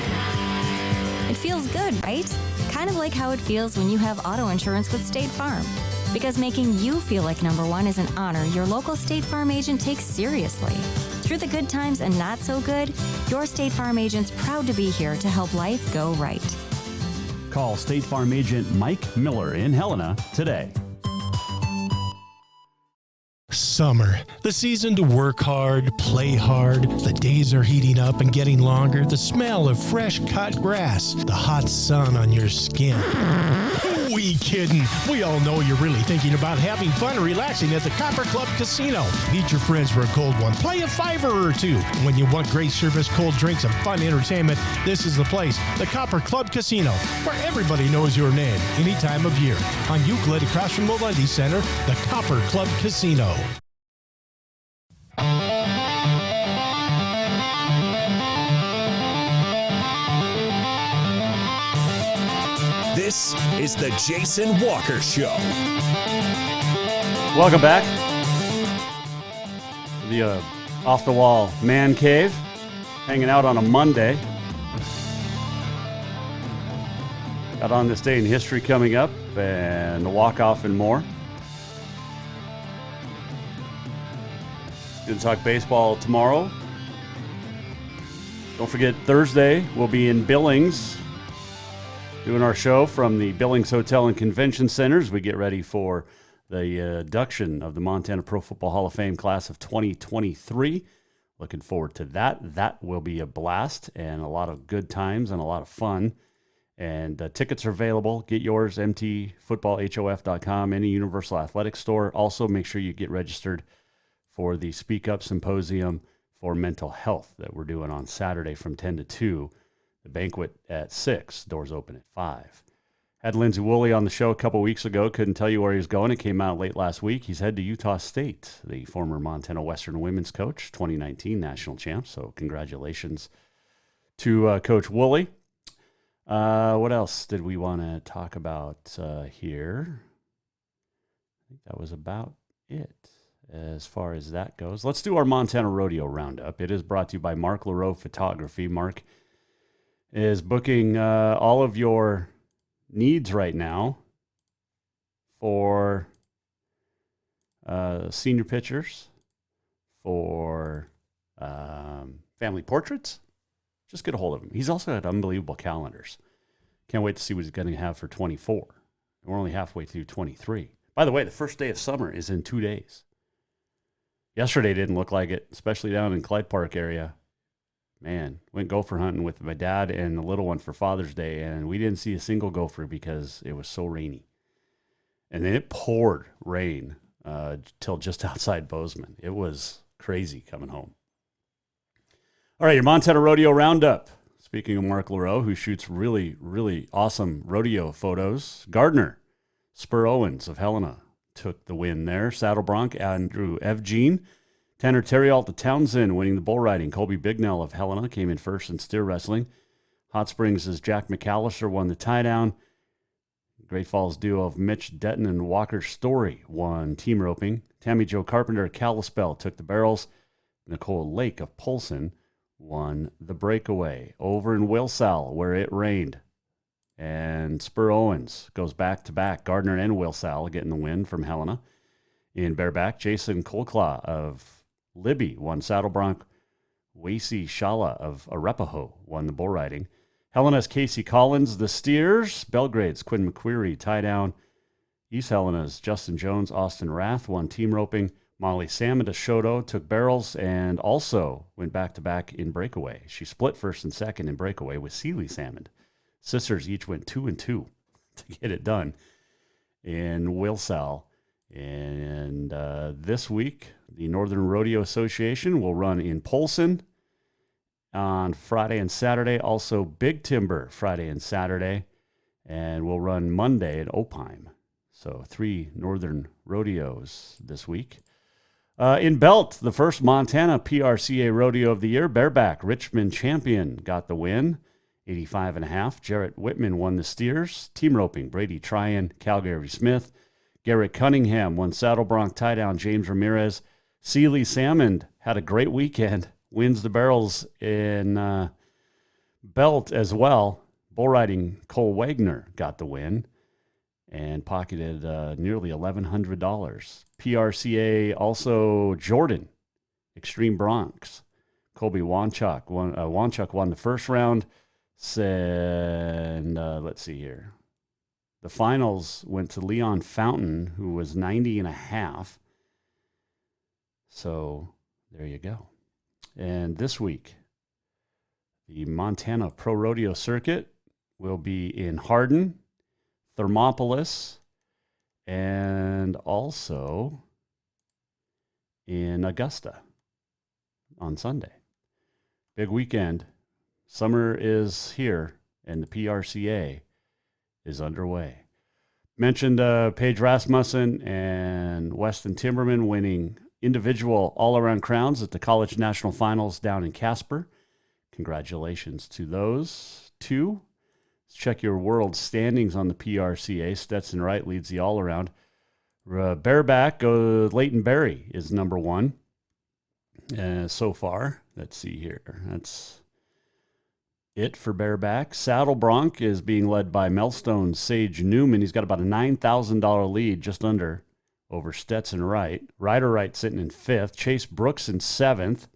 it feels good, right? Kind of like how it feels when you have auto insurance with State Farm. Because making you feel like number one is an honor your local State Farm agent takes seriously. Through the good times and not so good, your State Farm agent's proud to be here to help life go right. Call State Farm agent Mike Miller in Helena today. Summer, the season to work hard, play hard. The days are heating up and getting longer. The smell of fresh cut grass, the hot sun on your skin. Who we kidding? We all know you're really thinking about having fun and relaxing at the Copper Club Casino. Meet your friends for a cold one. Play a $5 or two. When you want great service, cold drinks, and fun entertainment, this is the place. The Copper Club Casino, where everybody knows your name any time of year. On Euclid across from the Lundy Center, the Copper Club Casino. This is the Jason Walker Show. Welcome back. The off-the-wall man cave, hanging out on a Monday. Got on this day in history coming up, and the walk-off and more. Going to talk baseball tomorrow. Don't forget, Thursday we'll be in Billings doing our show from the Billings Hotel and Convention Center as we get ready for the induction of the Montana Pro Football Hall of Fame class of 2023. Looking forward to that. That will be a blast and a lot of good times and a lot of fun. And tickets are available. Get yours, mtfootballhof.com, any Universal Athletics store. Also, make sure you get registered for the Speak Up Symposium for Mental Health that we're doing on Saturday from 10 to 2. The banquet at 6. Doors open at 5. Had Lindsey Woolley on the show a couple weeks ago. Couldn't tell you where he was going. It came out late last week. He's headed to Utah State, the former Montana Western women's coach, 2019 national champ. So congratulations to Coach Woolley. What else did we want to talk about here? I think that was about it as far as that goes. Let's do our Montana Rodeo Roundup. It is brought to you by Mark LaRoe Photography. Mark is booking all of your needs right now for senior pictures, for family portraits. Just get a hold of him. He's also had unbelievable calendars. Can't wait to see what he's going to have for 24. We're only halfway through 23. By the way, the first day of summer is in 2 days. Yesterday didn't look like it, especially down in Clyde Park area. Man, went gopher hunting with my dad and the little one for Father's Day, and we didn't see a single gopher because it was so rainy. And then it poured rain till just outside Bozeman. It was crazy coming home. All right, your Montana Rodeo Roundup. Speaking of Mark LaRoe, who shoots really, really awesome rodeo photos, Gardner Spur Owens of Helena took the win there. Saddle Bronc, Andrew Evgene. Tanner Terrialt of Townsend winning the bull riding. Colby Bignell of Helena came in first in steer wrestling. Hot Springs' Jack McAllister won the tie-down. Great Falls duo of Mitch Detton and Walker Story won team roping. Tammy Jo Carpenter of Kalispell took the barrels. Nicole Lake of Polson won the breakaway. Over in Wilsall, where it rained. And Spur Owens goes back-to-back. Gardner and Wilsall getting the win from Helena. In bareback, Jason Colclaw of Libby won Saddle Bronc. Wacy Shala of Arapahoe won the bull riding. Helena's Casey Collins, the steers. Belgrade's Quinn McQuarrie tie down. East Helena's Justin Jones, Austin Rath won team roping. Molly Salmon of Shoto took barrels and also went back-to-back in breakaway. She split first and second in breakaway with Seeley Salmon. Sisters each went 2-2 to get it done in Wilsall. And this week, the Northern Rodeo Association will run in Polson on Friday and Saturday. Also, Big Timber Friday and Saturday. And we'll run Monday at Opheim. So 3 Northern Rodeos this week. In Belt, the first Montana PRCA Rodeo of the year, bareback Richmond Champion got the win, 85.5. Jarrett Whitman won the steers. Team roping, Brady Tryon, Calgary Smith. Garrett Cunningham won Saddle Bronc tie down. James Ramirez. Seeley Salmon had a great weekend. Wins the barrels in Belt as well. Bull riding Cole Wagner got the win and pocketed nearly $1,100. PRCA also Jordan, Extreme Broncs. Colby Wanchuk won the first round. And let's see here. The finals went to Leon Fountain, who was 90.5. So there you go. And this week, the Montana Pro Rodeo Circuit will be in Hardin, Thermopolis, and also in Augusta on Sunday. Big weekend. Summer is here, and the PRCA is underway. Mentioned Paige Rasmussen and Weston Timberman winning individual all-around crowns at the College National Finals down in Casper. Congratulations to those two. Let's check your world standings on the PRCA. Stetson Wright leads the all-around. Bareback, Leighton Berry is number one so far. Let's see here. That's it for Bareback. Saddle Bronc is being led by Melstone's Sage Newman. He's got about a $9,000 lead, just under, over Stetson Wright. Ryder Wright sitting in fifth. Chase Brooks in seventh.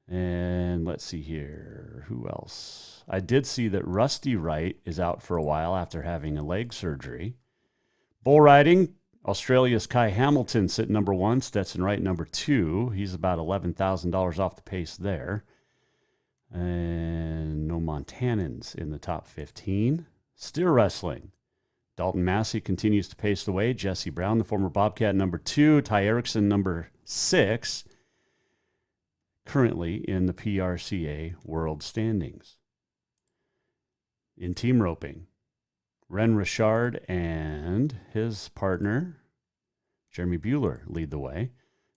And let's see here. Who else? I did see that Rusty Wright is out for a while after having a leg surgery. Bull riding, Australia's Kai Hamilton sitting number one. Stetson Wright number two. He's about $11,000 off the pace there. And no Montanans in the top 15. Steer wrestling. Dalton Massey continues to pace the way. Jesse Brown, the former Bobcat, number two. Ty Erickson, number six. Currently in the PRCA world standings. In team roping, Ren Richard and his partner, Jeremy Bueller, lead the way.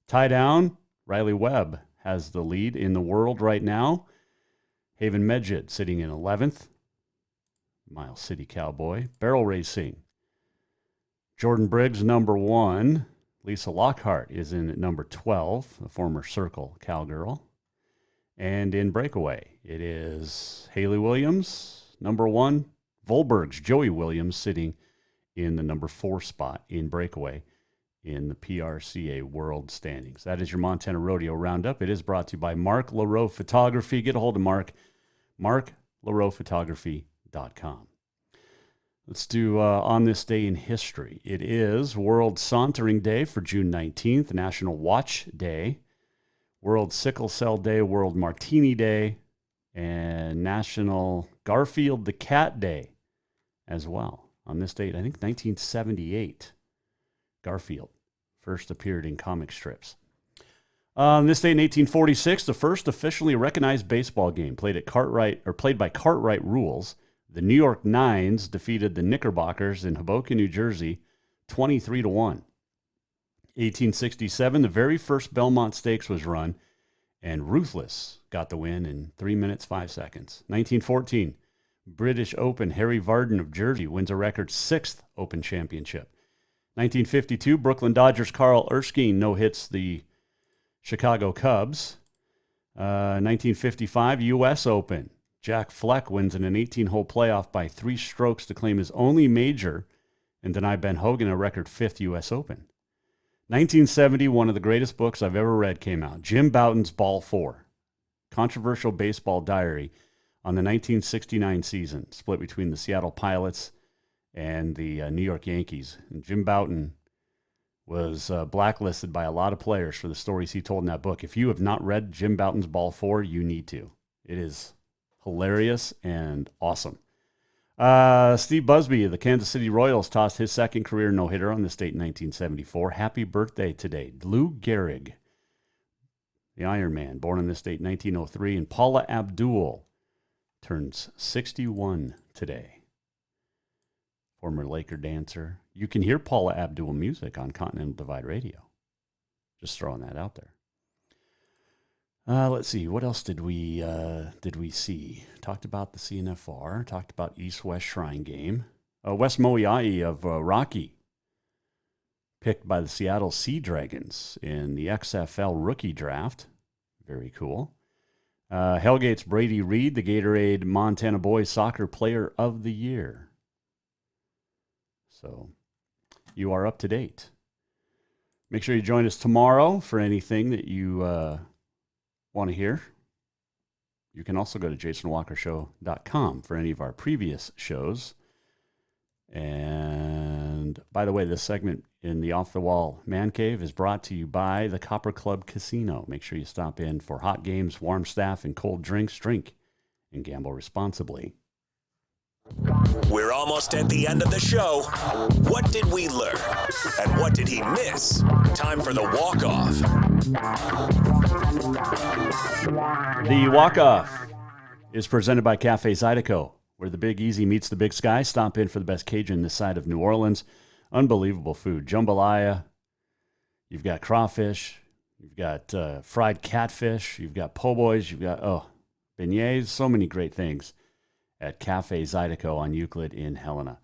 Tie down, Riley Webb has the lead in the world right now. Haven Medjid sitting in 11th. Miles City Cowboy. Barrel racing. Jordan Briggs, number one. Lisa Lockhart is in at number 12, a former Circle cowgirl. And in breakaway, it is Haley Williams, number one. Volberg's Joey Williams sitting in the number 4 spot in breakaway in the PRCA world standings. That is your Montana Rodeo Roundup. It is brought to you by Mark LaRoe Photography. Get a hold of Mark, marklaroephotography.com. Let's do On This Day in History. It is World Sauntering Day for June 19th, National Watch Day, World Sickle Cell Day, World Martini Day, and National Garfield the Cat Day as well. On this date, I think 1978, Garfield first appeared in comic strips. On this date in 1846, the first officially recognized baseball game played by Cartwright rules. The New York Nines defeated the Knickerbockers in Hoboken, New Jersey, 23-1. 1867, the very first Belmont Stakes was run, and Ruthless got the win in 3 minutes, 5 seconds. 1914, British Open, Harry Vardon of Jersey wins a record 6th Open Championship. 1952, Brooklyn Dodgers' Carl Erskine no-hits the Chicago Cubs. 1955, U.S. Open. Jack Fleck wins in an 18-hole playoff by 3 strokes to claim his only major and deny Ben Hogan a record 5th U.S. Open. 1970, one of the greatest books I've ever read came out. Jim Bouton's Ball 4, controversial baseball diary on the 1969 season, split between the Seattle Pilots and the New York Yankees. And Jim Bouton was blacklisted by a lot of players for the stories he told in that book. If you have not read Jim Bouton's Ball 4, you need to. It is hilarious and awesome. Steve Busby of the Kansas City Royals tossed his second career no-hitter on this date in 1974. Happy birthday today. Lou Gehrig, the Iron Man, born on this date in 1903. And Paula Abdul turns 61 today. Former Laker dancer. You can hear Paula Abdul music on Continental Divide Radio. Just throwing that out there. Let's see. What else did we see? Talked about the CNFR. Talked about East-West Shrine Game. Wes Moiai of Rocky, picked by the Seattle Sea Dragons in the XFL rookie draft. Very cool. Hellgate's Brady Reed, the Gatorade Montana Boys Soccer Player of the Year. So you are up to date. Make sure you join us tomorrow for anything that you want to hear. You can also go to jasonwalkershow.com for any of our previous shows. And By the way, this segment in the Off the Wall Man Cave is brought to you by the Copper Club Casino. Make sure you stop in for hot games, warm staff, and cold drinks. Drink and gamble responsibly. We're almost at the end of the show. What did we learn? And what did he miss? Time for the walk-off. The walk-off is presented by Cafe Zydeco, where the Big Easy meets the Big Sky. Stop in for the best Cajun this side of New Orleans. Unbelievable food. Jambalaya. You've got crawfish. You've got fried catfish. You've got po' boys. You've got, beignets. So many great things at Cafe Zydeco on Euclid in Helena.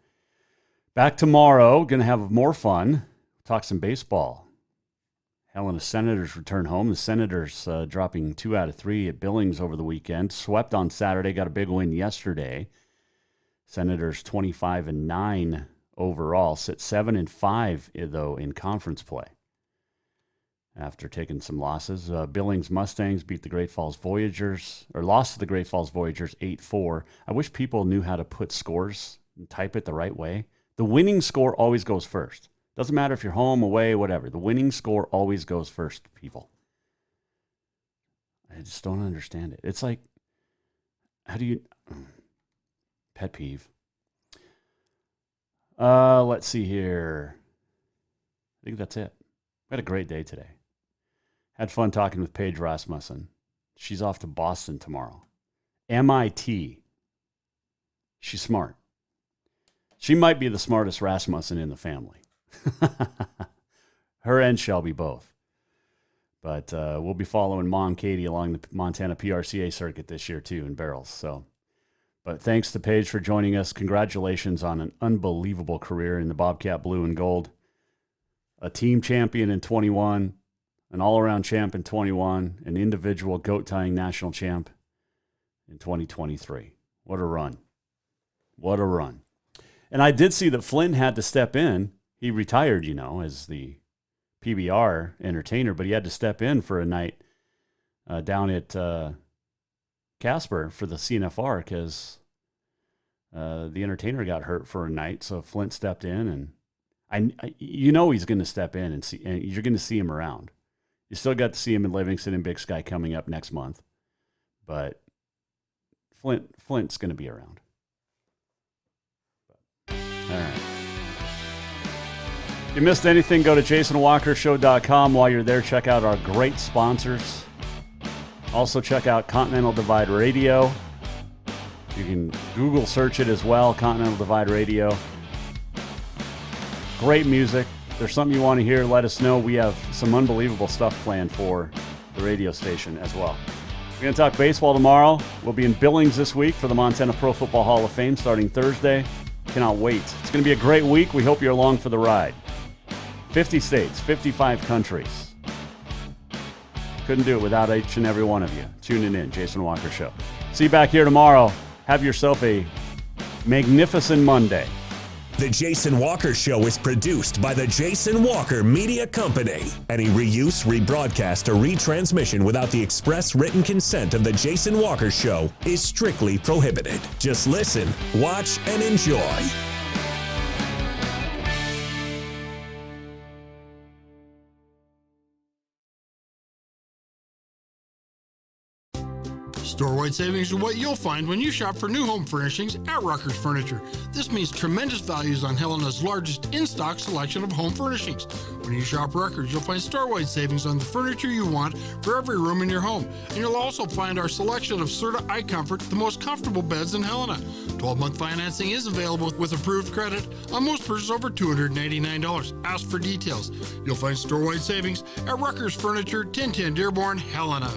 Back tomorrow. Going to have more fun. Talk some baseball. Helena Senators return home. The Senators dropping 2 out of 3 at Billings over the weekend. Swept on Saturday. Got a big win yesterday. Senators 25-9 overall. Sit 7-5 though in conference play. After taking some losses, Billings Mustangs beat the Great Falls Voyagers, or lost to the Great Falls Voyagers 8-4. I wish people knew how to put scores and type it the right way. The winning score always goes first. Doesn't matter if you're home, away, whatever. The winning score always goes first, people. I just don't understand it. It's like, how do you... Pet peeve. Let's see here. I think that's it. We had a great day today. Had fun talking with Paige Rasmussen. She's off to Boston tomorrow. MIT. She's smart. She might be the smartest Rasmussen in the family. Her and Shelby both. But we'll be following Mom Katie along the Montana PRCA circuit this year too in barrels. But thanks to Paige for joining us. Congratulations on an unbelievable career in the Bobcat Blue and Gold. A team champion in 21, an all-around champ in 21, an individual goat tying national champ in 2023. What a run. What a run. And I did see that Flynn had to step in. He retired, as the PBR entertainer, but he had to step in for a night down at Casper for the CNFR because the entertainer got hurt for a night. So Flint stepped in, and he's going to step in and you're going to see him around. You still got to see him in Livingston and Big Sky coming up next month, but Flint's going to be around. All right. If you missed anything, go to jasonwalkershow.com. While you're there, check out our great sponsors. Also, check out Continental Divide Radio. You can Google search it as well, Continental Divide Radio. Great music. If there's something you want to hear, let us know. We have some unbelievable stuff planned for the radio station as well. We're going to talk baseball tomorrow. We'll be in Billings this week for the Montana Pro Football Hall of Fame starting Thursday. Cannot wait. It's going to be a great week. We hope you're along for the ride. 50 states, 55 countries. Couldn't do it without each and every one of you tuning in. Jason Walker Show. See you back here tomorrow. Have yourself a magnificent Monday. The Jason Walker Show is produced by the Jason Walker Media Company. Any reuse, rebroadcast, or retransmission without the express written consent of the Jason Walker Show is strictly prohibited. Just listen, watch, and enjoy. Store-wide savings are what you'll find when you shop for new home furnishings at Rucker's Furniture. This means tremendous values on Helena's largest in-stock selection of home furnishings. When you shop Rucker's, you'll find store-wide savings on the furniture you want for every room in your home. And you'll also find our selection of Serta iComfort, the most comfortable beds in Helena. 12-month financing is available with approved credit on most purchases over $299. Ask for details. You'll find store-wide savings at Rucker's Furniture, 1010 Dearborn, Helena.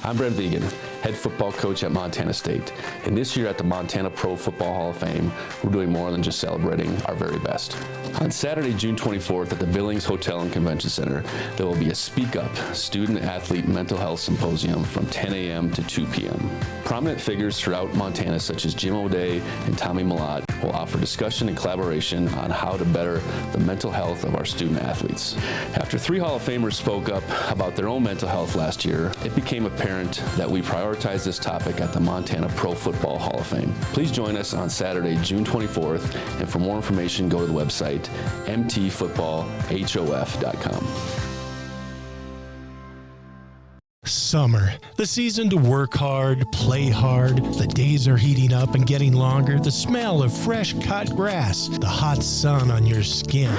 I'm Brent Vegan, head football coach at Montana State. And this year at the Montana Pro Football Hall of Fame, we're doing more than just celebrating our very best. On Saturday, June 24th at the Billings Hotel and Convention Center, there will be a Speak Up Student-Athlete Mental Health Symposium from 10 a.m. to 2 p.m. Prominent figures throughout Montana, such as Jim O'Day and Tommy Millott, will offer discussion and collaboration on how to better the mental health of our student athletes. After 3 Hall of Famers spoke up about their own mental health last year, it became apparent that we prioritize prioritize this topic at the Montana Pro Football Hall of Fame. Please join us on Saturday, June 24th, and for more information, go to the website mtfootballhof.com. Summer, the season to work hard, play hard. The days are heating up and getting longer. The smell of fresh cut grass, the hot sun on your skin.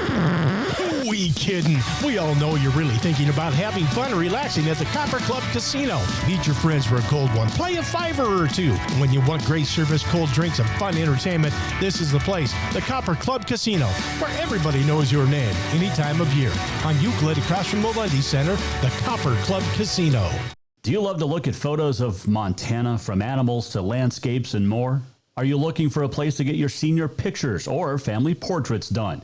We kidding. We all know you're really thinking about having fun and relaxing at the Copper Club Casino. Meet your friends for a cold one. Play a $5 or $2. And when you want great service, cold drinks, and fun entertainment, this is the place. The Copper Club Casino, where everybody knows your name any time of year. On Euclid, across from Molendi Center, the Copper Club Casino. Do you love to look at photos of Montana, from animals to landscapes and more? Are you looking for a place to get your senior pictures or family portraits done?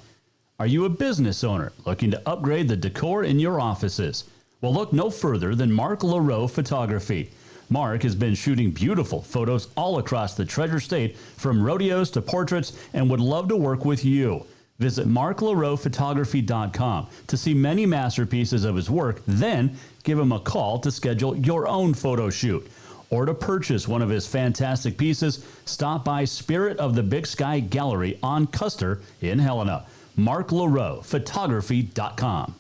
Are you a business owner looking to upgrade the decor in your offices? Well, look no further than Mark LaRoe Photography. Mark has been shooting beautiful photos all across the Treasure State, from rodeos to portraits, and would love to work with you. Visit marklaroephotography.com to see many masterpieces of his work, then give him a call to schedule your own photo shoot. Or to purchase one of his fantastic pieces, stop by Spirit of the Big Sky Gallery on Custer in Helena. marklaroephotography.com.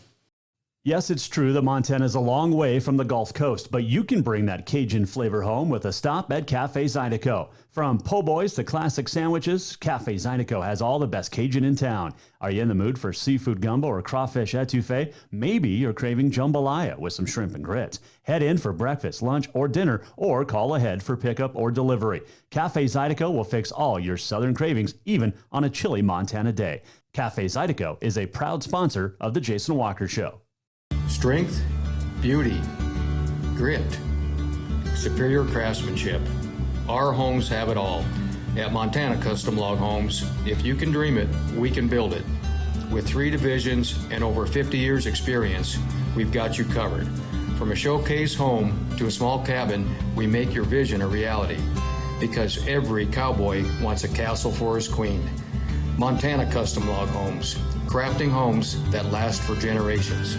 Yes, it's true that Montana is a long way from the Gulf Coast, but you can bring that Cajun flavor home with a stop at Cafe Zydeco. From po' boys to classic sandwiches, Cafe Zydeco has all the best Cajun in town. Are you in the mood for seafood gumbo or crawfish etouffee? Maybe you're craving jambalaya with some shrimp and grits. Head in for breakfast, lunch, or dinner, or call ahead for pickup or delivery. Cafe Zydeco will fix all your southern cravings, even on a chilly Montana day. Cafe Zydeco is a proud sponsor of The Jason Walker Show. Strength, beauty, grit, superior craftsmanship. Our homes have it all. At Montana Custom Log Homes, if you can dream it, we can build it. With 3 divisions and over 50 years experience, we've got you covered. From a showcase home to a small cabin, we make your vision a reality. Because every cowboy wants a castle for his queen. Montana Custom Log Homes, crafting homes that last for generations.